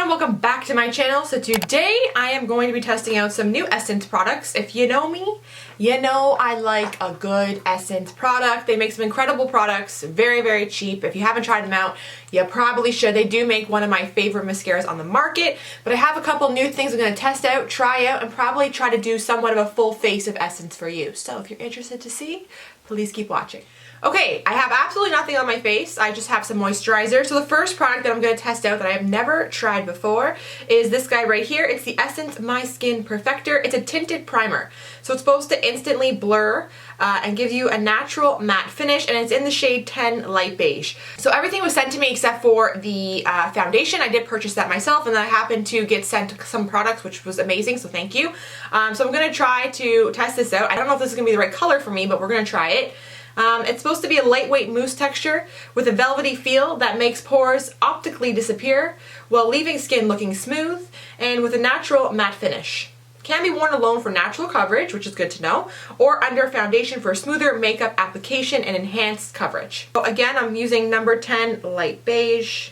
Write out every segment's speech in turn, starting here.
everyone, welcome back to my channel. So today I am going to be testing out some new Essence products. If you know me, you know I like a good Essence product. They make some incredible products, very, very cheap. If you haven't tried them out, you probably should. They do make one of my favorite mascaras on the market, but I have a couple new things I'm going to test out, try out, and probably try to do somewhat of a full face of Essence for you. So if you're interested to see, please keep watching. Okay, I have absolutely nothing on my face. I just have some moisturizer. So the first product that I'm going to test out that I have never tried before is this guy right here. It's the Essence My Skin Perfector. It's a tinted primer. So it's supposed to instantly blur and give you a natural matte finish, and it's in the shade 10 Light Beige. So everything was sent to me except for the foundation. I did purchase that myself, and then I happened to get sent some products, which was amazing, so thank you. So I'm going to try to test this out. I don't know if this is going to be the right color for me, but we're going to try it. It's supposed to be a lightweight mousse texture with a velvety feel that makes pores optically disappear while leaving skin looking smooth and with a natural matte finish. Can be worn alone for natural coverage, which is good to know, or under foundation for smoother makeup application and enhanced coverage. So again, I'm using number 10 Light Beige.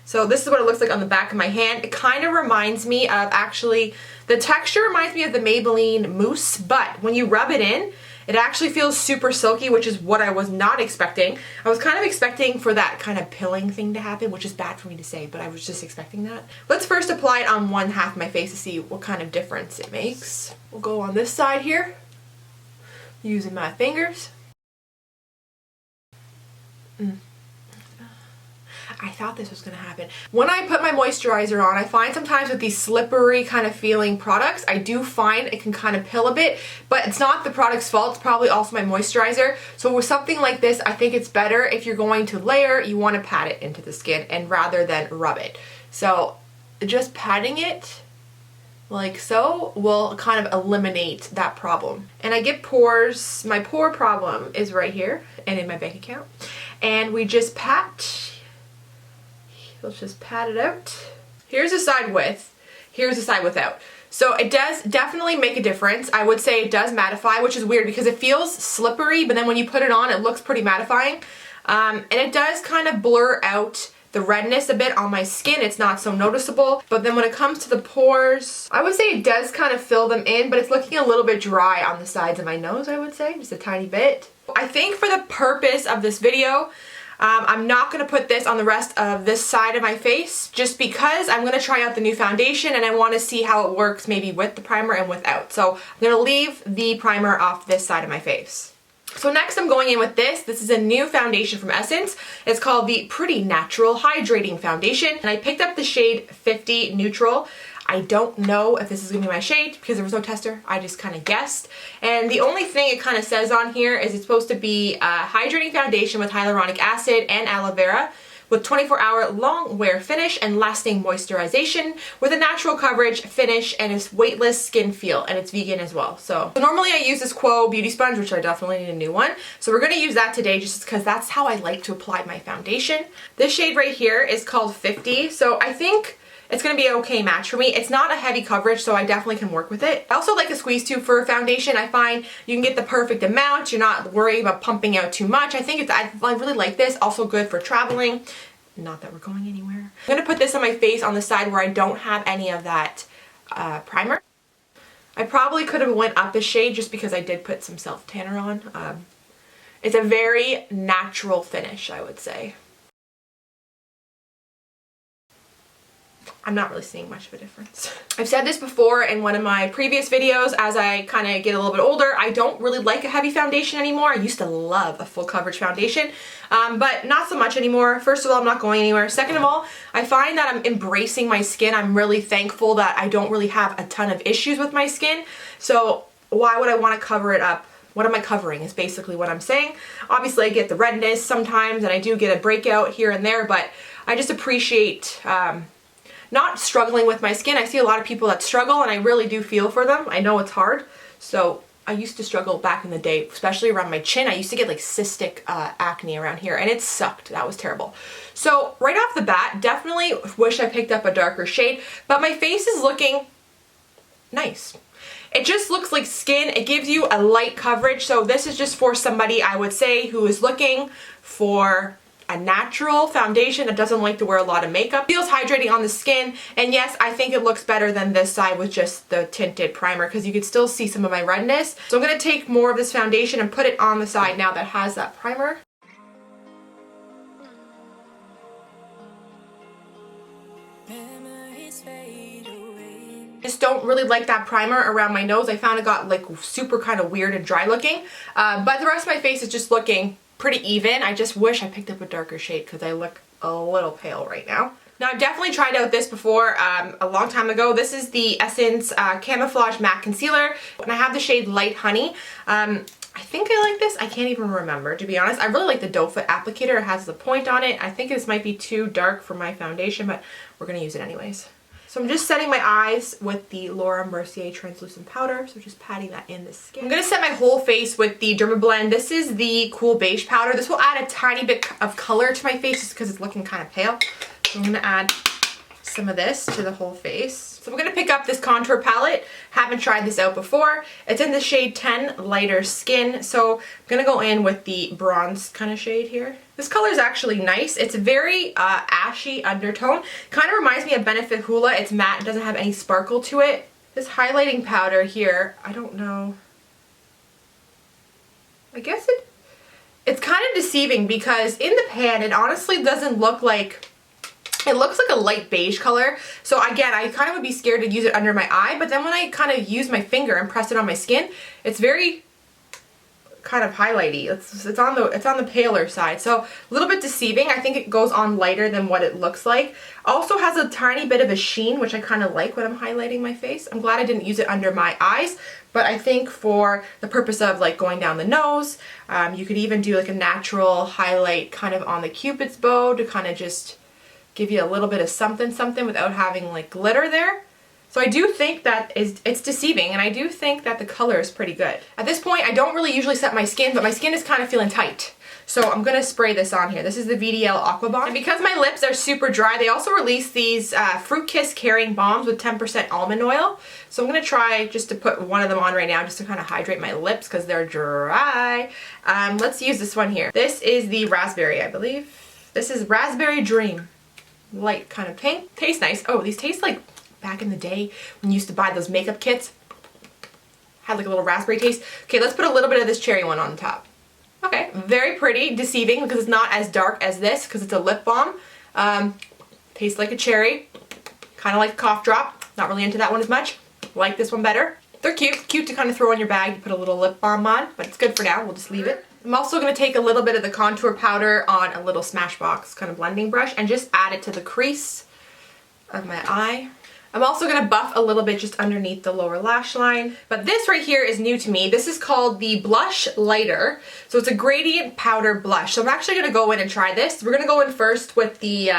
So this is what it looks like on the back of my hand. It kind of reminds me of, actually, the texture reminds me of the Maybelline mousse, but when you rub it in, it actually feels super silky, which is what I was not expecting. I was kind of expecting for that kind of pilling thing to happen, which is bad for me to say, but I was just expecting that. Let's first apply it on one half of my face to see what kind of difference it makes. We'll go on this side here, using my fingers. I thought this was going to happen. When I put my moisturizer on, I find sometimes with these slippery kind of feeling products, I do find it can kind of pill a bit, but it's not the product's fault, it's probably also my moisturizer. So with something like this, I think it's better if you're going to layer, you want to pat it into the skin and rather than rub it. So just patting it like so will kind of eliminate that problem. And I get pores, my pore problem is right here and in my bank account. And we just pat. Let's just pat it out. Here's the side with, here's the side without. So it does definitely make a difference. I would say it does mattify, which is weird because it feels slippery, but then when you put it on, it looks pretty mattifying. And it does kind of blur out the redness a bit on my skin. It's not so noticeable. But then when it comes to the pores, I would say it does kind of fill them in, but it's looking a little bit dry on the sides of my nose, I would say, just a tiny bit. I think for the purpose of this video, I'm not going to put this on the rest of this side of my face just because I'm going to try out the new foundation and I want to see how it works maybe with the primer and without. So I'm going to leave the primer off this side of my face. So next I'm going in with this. This is a new foundation from Essence. It's called the Pretty Natural Hydrating Foundation, and I picked up the shade 50 Neutral. I don't know if this is going to be my shade because there was no tester. I just kind of guessed. And the only thing it kind of says on here is it's supposed to be a hydrating foundation with hyaluronic acid and aloe vera with 24-hour long wear finish and lasting moisturization with a natural coverage finish and its weightless skin feel, and it's vegan as well. So normally I use this Quo beauty sponge, which I definitely need a new one. So we're going to use that today just because that's how I like to apply my foundation. This shade right here is called 50. So I think it's going to be an okay match for me. It's not a heavy coverage, so I definitely can work with it. I also like a squeeze tube for a foundation. I find you can get the perfect amount. You're not worried about pumping out too much. I think I really like this. Also good for traveling. Not that we're going anywhere. I'm going to put this on my face on the side where I don't have any of that primer. I probably could have went up a shade just because I did put some self-tanner on. It's a very natural finish, I would say. I'm not really seeing much of a difference. I've said this before in one of my previous videos. As I kind of get a little bit older, I don't really like a heavy foundation anymore. I used to love a full coverage foundation, but not so much anymore. First of all, I'm not going anywhere. Second of all, I find that I'm embracing my skin. I'm really thankful that I don't really have a ton of issues with my skin. So why would I want to cover it up? What am I covering is basically what I'm saying. Obviously, I get the redness sometimes, and I do get a breakout here and there, but I just appreciate not struggling with my skin. I see a lot of people that struggle, and I really do feel for them. I know it's hard. So I used to struggle back in the day, especially around my chin. I used to get like cystic acne around here, and it sucked. That was terrible. So right off the bat, definitely wish I picked up a darker shade, but my face is looking nice. It just looks like skin. It gives you a light coverage. So this is just for somebody, I would say, who is looking for a natural foundation that doesn't like to wear a lot of makeup. Feels hydrating on the skin, and yes, I think it looks better than this side with just the tinted primer because you can still see some of my redness. So I'm going to take more of this foundation and put it on the side now that has that primer. Just don't really like that primer around my nose. I found it got like super kind of weird and dry looking, but the rest of my face is just looking pretty even. I just wish I picked up a darker shade because I look a little pale right now. Now I've definitely tried out this before a long time ago. This is the Essence Camouflage Matte Concealer, and I have the shade Light Honey. I think I like this. I can't even remember, to be honest. I really like the doe foot applicator. It has the point on it. I think this might be too dark for my foundation, but we're going to use it anyways. So I'm just setting my eyes with the Laura Mercier translucent powder, so just patting that in the skin. I'm going to set my whole face with the Dermablend. This is the Cool Beige powder. This will add a tiny bit of color to my face just because it's looking kind of pale. So I'm going to add some of this to the whole face. So I'm going to pick up this contour palette. Haven't tried this out before. It's in the shade 10 Lighter Skin. So I'm going to go in with the bronze kind of shade here. This color is actually nice. It's a very ashy undertone. Kind of reminds me of Benefit Hoola. It's matte. It doesn't have any sparkle to it. This highlighting powder here, I don't know. I guess it's kind of deceiving because in the pan it honestly doesn't look like... It looks like a light beige color, so again, I kind of would be scared to use it under my eye, but then when I kind of use my finger and press it on my skin, it's very kind of highlighty. It's on the paler side, so a little bit deceiving. I think it goes on lighter than what it looks like. Also has a tiny bit of a sheen, which I kind of like when I'm highlighting my face. I'm glad I didn't use it under my eyes, but I think for the purpose of like going down the nose, you could even do like a natural highlight kind of on the Cupid's bow to kind of just give you a little bit of something without having like glitter there. So I do think that it's deceiving, and I do think that the color is pretty good. At this point, I don't really usually set my skin, but my skin is kind of feeling tight. So I'm gonna spray this on here. This is the VDL Aqua Balm. And because my lips are super dry, they also release these Fruit Kiss Carrying Balms with 10% almond oil. So I'm gonna try just to put one of them on right now just to kind of hydrate my lips because they're dry. Let's use this one here. This is the raspberry, I believe. This is Raspberry Dream. Light kind of pink. Tastes nice. Oh, these taste like back in the day when you used to buy those makeup kits. Had like a little raspberry taste. Okay, let's put a little bit of this cherry one on the top. Okay, very pretty. Deceiving because it's not as dark as this because it's a lip balm. Tastes like a cherry. Kind of like a cough drop. Not really into that one as much. Like this one better. They're cute. Cute to kind of throw in your bag to put a little lip balm on, but it's good for now. We'll just leave it. I'm also going to take a little bit of the contour powder on a little Smashbox kind of blending brush and just add it to the crease of my eye. I'm also going to buff a little bit just underneath the lower lash line. But this right here is new to me. This is called the Blush Lighter. So it's a gradient powder blush. So I'm actually going to go in and try this. We're going to go in first with the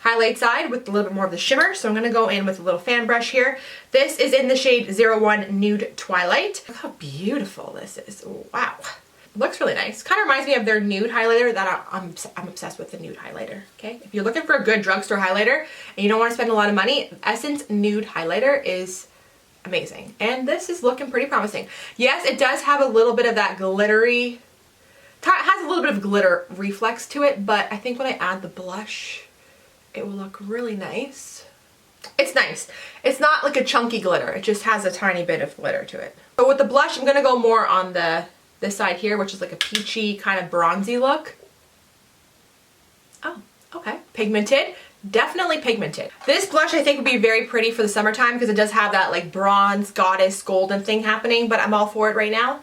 highlight side with a little bit more of the shimmer. So I'm going to go in with a little fan brush here. This is in the shade 01 Nude Twilight. Look how beautiful this is. Wow. Looks really nice. Kind of reminds me of their nude highlighter that I'm obsessed with the nude highlighter. Okay, if you're looking for a good drugstore highlighter and you don't want to spend a lot of money, Essence Nude Highlighter is amazing. And this is looking pretty promising. Yes, it does have a little bit of that glittery, it has a little bit of glitter reflex to it, but I think when I add the blush, it will look really nice. It's nice. It's not like a chunky glitter. It just has a tiny bit of glitter to it. But with the blush, I'm going to go more on this side here, which is like a peachy kind of bronzy look. Oh, okay. Pigmented. Definitely pigmented. This blush I think would be very pretty for the summertime because it does have that like bronze, goddess, golden thing happening, but I'm all for it right now.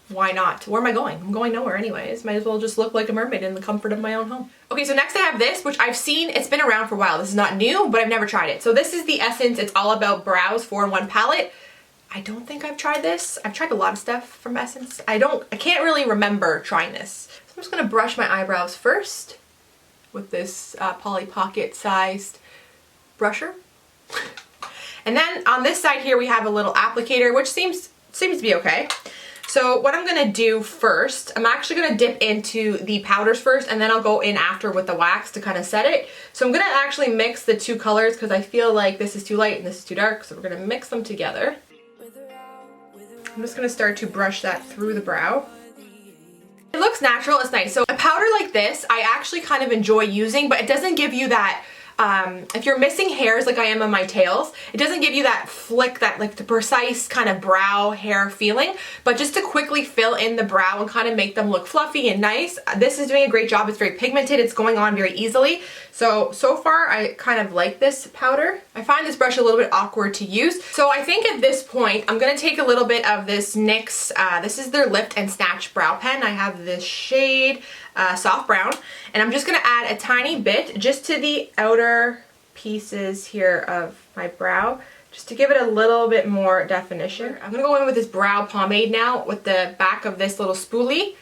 Why not? Where am I going? I'm going nowhere anyways. Might as well just look like a mermaid in the comfort of my own home. Okay, so next I have this, which I've seen, it's been around for a while. This is not new, but I've never tried it. So this is the Essence It's All About Brows 4-in-1 palette. I don't think I've tried this. I've tried a lot of stuff from Essence. I can't really remember trying this. So I'm just gonna brush my eyebrows first with this Polly Pocket sized brusher. And then on this side here we have a little applicator, which seems to be okay. So what I'm gonna do first, I'm actually gonna dip into the powders first and then I'll go in after with the wax to kind of set it. So I'm gonna actually mix the two colors because I feel like this is too light and this is too dark, so we're gonna mix them together. I'm just gonna start to brush that through the brow. It looks natural, it's nice. So a powder like this, I actually kind of enjoy using, but it doesn't give you that, if you're missing hairs like I am on my tails, it doesn't give you that flick, that like the precise kind of brow hair feeling, but just to quickly fill in the brow and kind of make them look fluffy and nice, this is doing a great job. It's very pigmented, it's going on very easily. So far I kind of like this powder. I find this brush a little bit awkward to use. So I think at this point, I'm gonna take a little bit of this NYX, this is their Lift and Snatch Brow Pen. I have this shade, soft brown, and I'm just gonna add a tiny bit just to the outer pieces here of my brow, just to give it a little bit more definition. I'm gonna go in with this brow pomade now with the back of this little spoolie,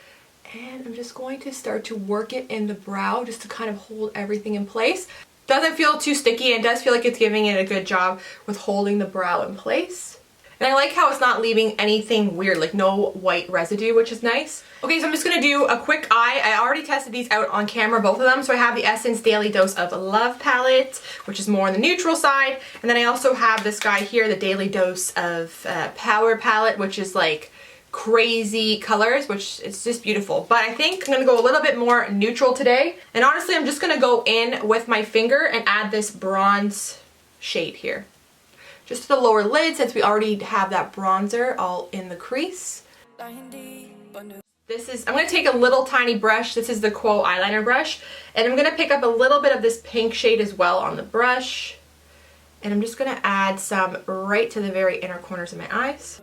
and I'm just going to start to work it in the brow just to kind of hold everything in place. Doesn't feel too sticky, and does feel like it's giving it a good job with holding the brow in place. And I like how it's not leaving anything weird, like no white residue, which is nice. Okay, so I'm just gonna do a quick eye. I already tested these out on camera, both of them. So I have the Essence Daily Dose of Love palette, which is more on the neutral side. And then I also have this guy here, the Daily Dose of Power palette, which is like crazy colors, which is just beautiful. But I think I'm gonna go a little bit more neutral today. And honestly, I'm just gonna go in with my finger and add this bronze shade here. Just to the lower lid, since we already have that bronzer all in the crease. This is, I'm going to take a little tiny brush, this is the Quo eyeliner brush, and I'm going to pick up a little bit of this pink shade as well on the brush. And I'm just going to add some right to the very inner corners of my eyes.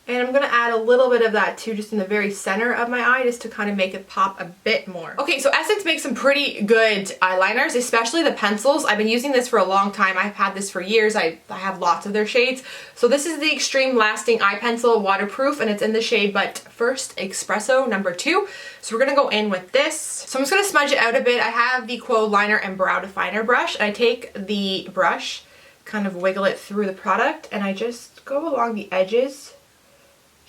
And I'm going to add a little bit of that too, just in the very center of my eye, just to kind of make it pop a bit more. Okay, so Essence makes some pretty good eyeliners, especially the pencils. I've been using this for a long time. I've had this for years. I have lots of their shades. So this is the Xtreme Lasting Eye Pencil, waterproof, and it's in the shade But First Espresso number 2. So we're going to go in with this. So I'm just going to smudge it out a bit. I have the Quo Liner and Brow Definer brush, and I take the brush, kind of wiggle it through the product, and I just go along the edges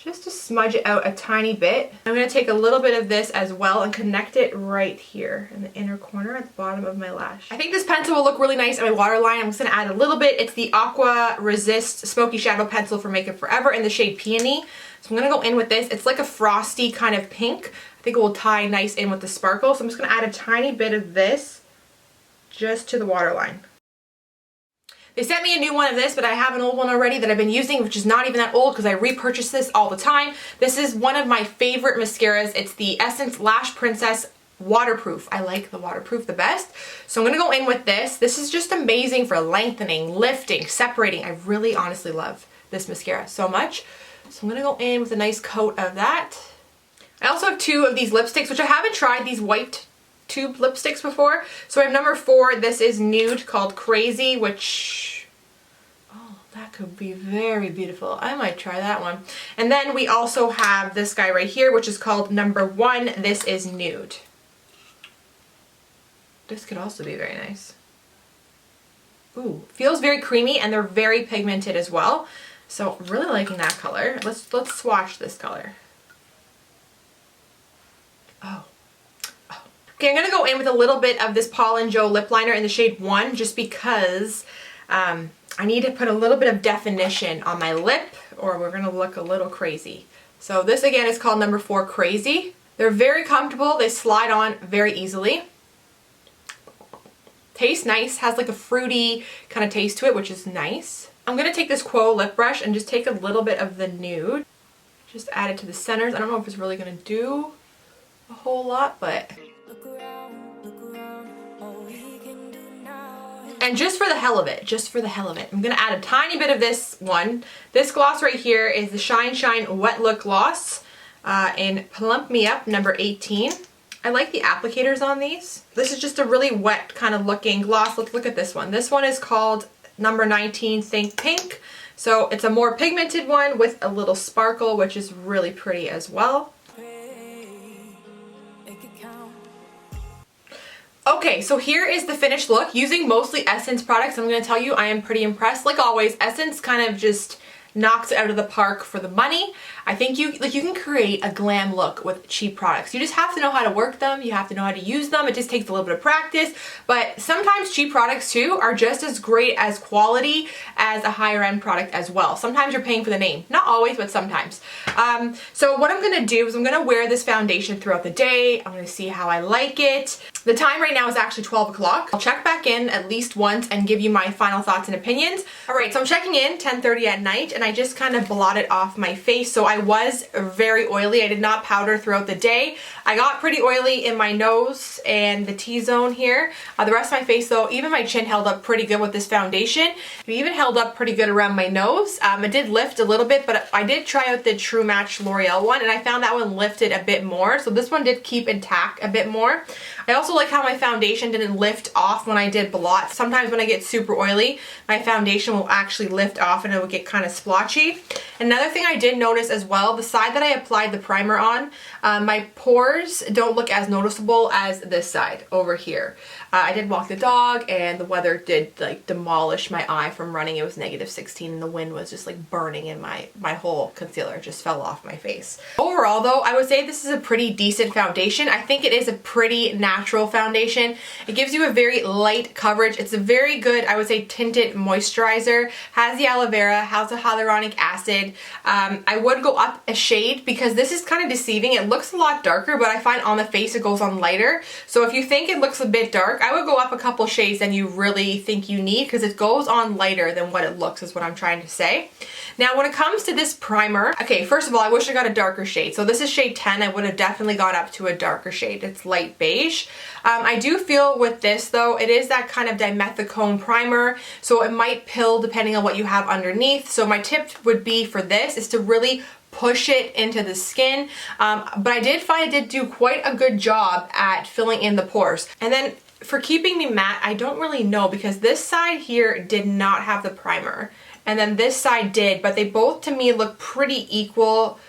just to smudge it out a tiny bit. I'm going to take a little bit of this as well and connect it right here in the inner corner at the bottom of my lash. I think this pencil will look really nice on my waterline. I'm just going to add a little bit. It's the Aquaresist Smoky Shadow Pencil for Makeup Forever in the shade Peony. So I'm going to go in with this. It's like a frosty kind of pink. I think it will tie nice in with the sparkle. So I'm just going to add a tiny bit of this just to the waterline. They sent me a new one of this, but I have an old one already that I've been using, which is not even that old because I repurchase this all the time. This is one of my favorite mascaras. It's the Essence Lash Princess Waterproof. I like the waterproof the best. So I'm going to go in with this. This is just amazing for lengthening, lifting, separating. I really honestly love this mascara so much. So I'm going to go in with a nice coat of that. I also have 2 of these lipsticks, which I haven't tried these white tube lipsticks before. So I have number 4. This is nude, called Crazy, which, oh, that could be very beautiful. I might try that one. And then we also have this guy right here, which is called number 1. This is nude. This could also be very nice. Ooh, feels very creamy, and they're very pigmented as well. So really liking that color. Let's swatch this color. Oh. Okay, I'm going to go in with a little bit of this Paul & Joe lip liner in the shade 1, just because I need to put a little bit of definition on my lip, or we're going to look a little crazy. So this again is called number 4, Crazy. They're very comfortable. They slide on very easily. Tastes nice. Has like a fruity kind of taste to it, which is nice. I'm going to take this Quo lip brush and just take a little bit of the nude. Just add it to the centers. I don't know if it's really going to do a whole lot, but... And just for the hell of it, I'm going to add a tiny bit of this one. This gloss right here is the Shine Shine Wet Look Gloss in Plump Me Up number 18. I like the applicators on these. This is just a really wet kind of looking gloss. Let's look at this one. This one is called number 19 Think Pink. So it's a more pigmented one with a little sparkle, which is really pretty as well. Okay, so here is the finished look. Using mostly Essence products, I'm going to tell you I am pretty impressed. Like always, Essence kind of just knocks it out of the park for the money. I think you can create a glam look with cheap products. You just have to know how to work them. You have to know how to use them. It just takes a little bit of practice, but sometimes cheap products too are just as great as quality as a higher end product as well. Sometimes you're paying for the name. Not always, but sometimes. So what I'm gonna do is I'm gonna wear this foundation throughout the day. I'm gonna see how I like it. The time right now is actually 12 o'clock. I'll check back in at least once and give you my final thoughts and opinions. All right, so I'm checking in 10:30 at night, and I just kind of blotted off my face. So I was very oily. I did not powder throughout the day. I got pretty oily in my nose and the T-zone here. The rest of my face though, even my chin held up pretty good with this foundation. It even held up pretty good around my nose. It did lift a little bit, but I did try out the True Match L'Oreal one, and I found that one lifted a bit more. So this one did keep intact a bit more. I also like how my foundation didn't lift off when I did blot. Sometimes when I get super oily, my foundation will actually lift off and it will get kind of splotchy. Another thing I did notice as well, the side that I applied the primer on, my pores don't look as noticeable as this side over here. I did walk the dog and the weather did like demolish my eye from running. It was -16 and the wind was just like burning and my whole concealer just fell off my face. Overall though, I would say this is a pretty decent foundation. I think it is a pretty natural foundation. It gives you a very light coverage. It's a very good, I would say, tinted moisturizer. Has the aloe vera, has the hyaluronic acid. I would go up a shade because this is kind of deceiving. It looks a lot darker, but I find on the face it goes on lighter. So if you think it looks a bit dark, I would go up a couple shades than you really think you need because it goes on lighter than what it looks, is what I'm trying to say. Now when it comes to this primer, okay, first of all, I wish I got a darker shade. So this is shade 10. I would have definitely gone up to a darker shade. It's light beige. I do feel with this though, it is that kind of dimethicone primer, so it might pill depending on what you have underneath. So my tip would be for this is to really push it into the skin. But I did find it did do quite a good job at filling in the pores. And then for keeping me matte, I don't really know because this side here did not have the primer. And then this side did, but they both to me look pretty equal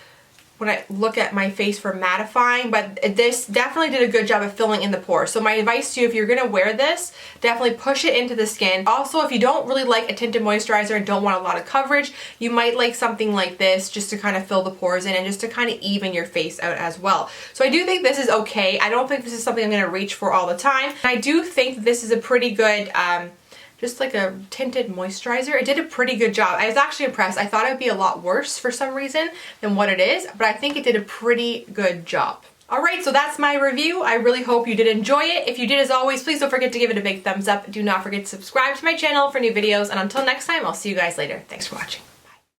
when I look at my face for mattifying, but this definitely did a good job of filling in the pores. So my advice to you, if you're gonna wear this, definitely push it into the skin. Also, if you don't really like a tinted moisturizer and don't want a lot of coverage, you might like something like this just to kind of fill the pores in and just to kind of even your face out as well. So I do think this is okay. I don't think this is something I'm gonna reach for all the time. I do think this is a pretty good, just like a tinted moisturizer. It did a pretty good job. I was actually impressed. I thought it would be a lot worse for some reason than what it is, but I think it did a pretty good job. Alright, so that's my review. I really hope you did enjoy it. If you did, as always, please don't forget to give it a big thumbs up. Do not forget to subscribe to my channel for new videos, and until next time, I'll see you guys later. Thanks for watching.